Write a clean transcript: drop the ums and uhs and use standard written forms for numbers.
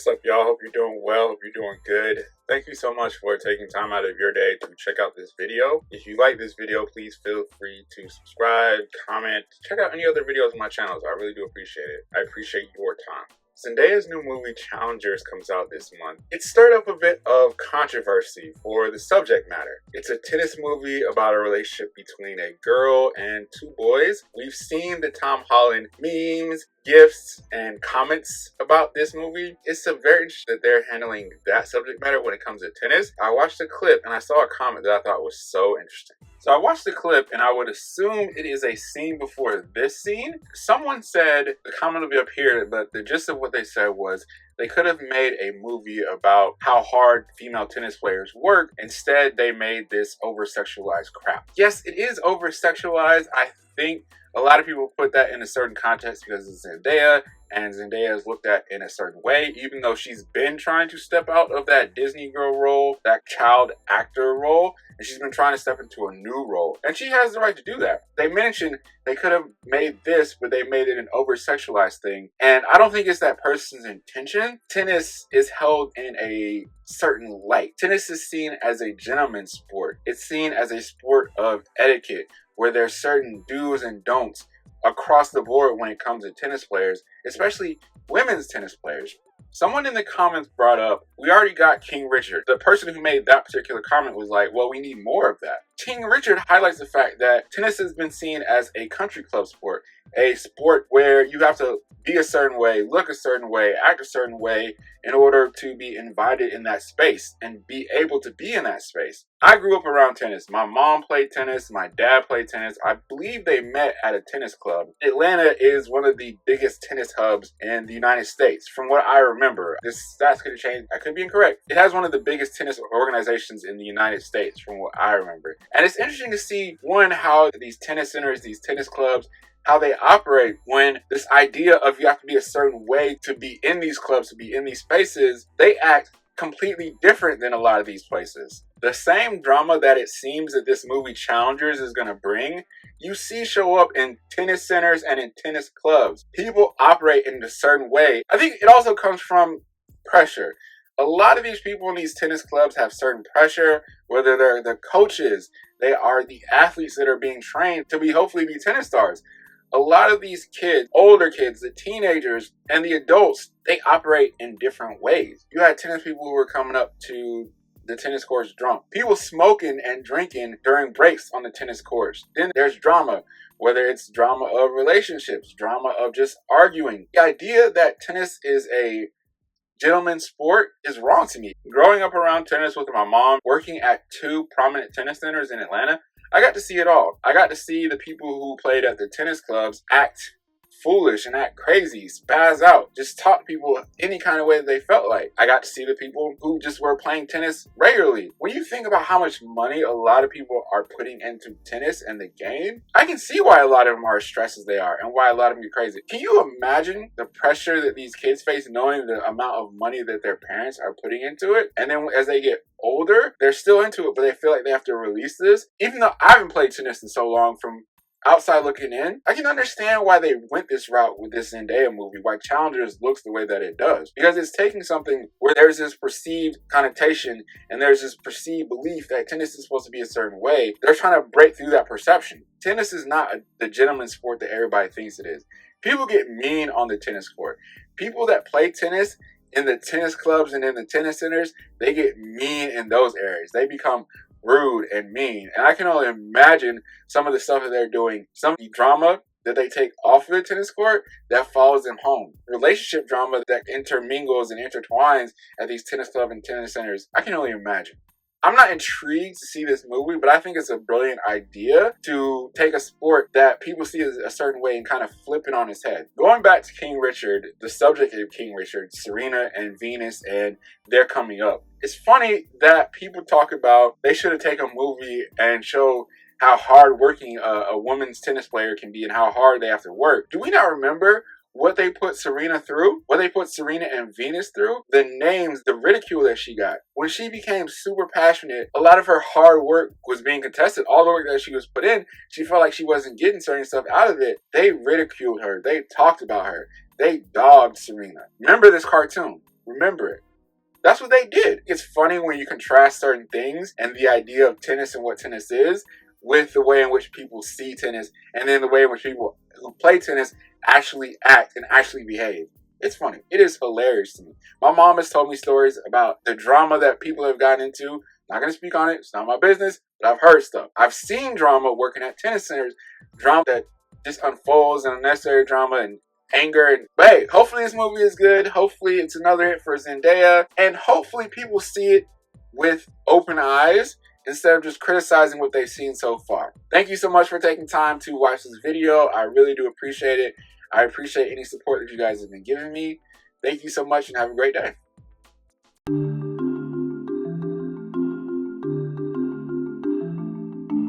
What's up, y'all? Hope you're doing well. Hope you're doing good. Thank you so much for taking time out of your day to check out this video. If you like this video, please feel free to subscribe, comment, check out any other videos on my channels. I really do appreciate it. I appreciate your time. Zendaya's new movie Challengers comes out this month. It stirred up a bit of controversy for the subject matter. It's a tennis movie about a relationship between a girl and two boys. We've seen the Tom Holland memes, gifs, and comments about this movie. It's a very interesting that they're handling that subject matter when it comes to tennis. I watched a clip and I saw a comment that I thought was so interesting. So I watched the clip and I would assume it is a scene before this scene. Someone said, the comment will be up here, but the gist of what they said was they could have made a movie about how hard female tennis players work. Instead, they made this over-sexualized crap. Yes, it is over-sexualized. I think a lot of people put that in a certain context because it's Zendaya, and Zendaya is looked at in a certain way, even though she's been trying to step out of that Disney girl role, that child actor role, and she's been trying to step into a new role. And she has the right to do that. They mentioned they could have made this, but they made it an over-sexualized thing. And I don't think it's that person's intention. Tennis is held in a certain light. Tennis is seen as a gentleman's sport. It's seen as a sport of etiquette, where there's certain do's and don'ts across the board when it comes to tennis players, especially women's tennis players. Someone in the comments brought up, we already got King Richard. The person who made that particular comment was like, well, we need more of that. King Richard highlights the fact that tennis has been seen as a country club sport, a sport where you have to be a certain way, look a certain way, act a certain way in order to be invited in that space and be able to be in that space. I grew up around tennis. My mom played tennis. My dad played tennis. I believe they met at a tennis club. Atlanta is one of the biggest tennis hubs in the United States. From what I remember, this stats could have changed. I could be incorrect. It has one of the biggest tennis organizations in the United States, from what I remember. And it's interesting to see, one, how these tennis centers, these tennis clubs, how they operate when this idea of you have to be a certain way to be in these clubs, to be in these spaces, they act completely different than a lot of these places. The same drama that it seems that this movie Challengers is going to bring, you see show up in tennis centers and in tennis clubs. People operate in a certain way. I think it also comes from pressure. A lot of these people in these tennis clubs have certain pressure, whether they're the coaches, they are the athletes that are being trained to hopefully be tennis stars. A lot of these kids, older kids, the teenagers, and the adults, they operate in different ways. You had tennis people who were coming up to the tennis courts drunk. People smoking and drinking during breaks on the tennis courts. Then there's drama, whether it's drama of relationships, drama of just arguing. The idea that tennis is a gentleman's sport is wrong to me. Growing up around tennis with my mom, working at two prominent tennis centers in Atlanta, I got to see it all. I got to see the people who played at the tennis clubs act foolish and act crazy, spaz out, just talk to people any kind of way that they felt like. I got to see the people who just were playing tennis regularly. When you think about how much money a lot of people are putting into tennis and the game, I can see why a lot of them are as stressed as they are and why a lot of them get crazy. Can you imagine the pressure that these kids face knowing the amount of money that their parents are putting into it? And then as they get older, they're still into it, but they feel like they have to release this. Even though I haven't played tennis in so long, from outside looking in, I can understand why they went this route with this Zendaya movie, why Challengers looks the way that it does. Because it's taking something where there's this perceived connotation and there's this perceived belief that tennis is supposed to be a certain way. They're trying to break through that perception. Tennis is not the gentleman's sport that everybody thinks it is. People get mean on the tennis court. People that play tennis in the tennis clubs and in the tennis centers, they get mean in those areas. They become rude and mean. And I can only imagine some of the stuff that they're doing, some of the drama that they take off of the tennis court that follows them home. Relationship drama that intermingles and intertwines at these tennis clubs and tennis centers. I can only imagine. I'm not intrigued to see this movie, but I think it's a brilliant idea to take a sport that people see as a certain way and kind of flip it on its head. Going back to King Richard, the subject of King Richard, Serena and Venus, and they're coming up. It's funny that people talk about they should have taken a movie and show how hard-working a women's tennis player can be and how hard they have to work. Do we not remember what they put Serena through, what they put Serena and Venus through, the names, the ridicule that she got. When she became super passionate, a lot of her hard work was being contested. All the work that she was put in, she felt like she wasn't getting certain stuff out of it. They ridiculed her. They talked about her. They dogged Serena. Remember this cartoon. remember it. That's what they did. It's funny when you contrast certain things and the idea of tennis and what tennis is with the way in which people see tennis, and then the way in which people who play tennis actually act and actually behave. It's funny. It is hilarious to me. My mom has told me stories about the drama that people have gotten into. Not going to speak on it. It's not my business, but I've heard stuff. I've seen drama working at tennis centers, drama that just unfolds and unnecessary drama and anger. But hey, hopefully this movie is good. Hopefully it's another hit for Zendaya, and hopefully people see it with open eyes instead of just criticizing what they've seen so far. Thank you so much for taking time to watch this video. I really do appreciate it. I appreciate any support that you guys have been giving me. Thank you so much and have a great day.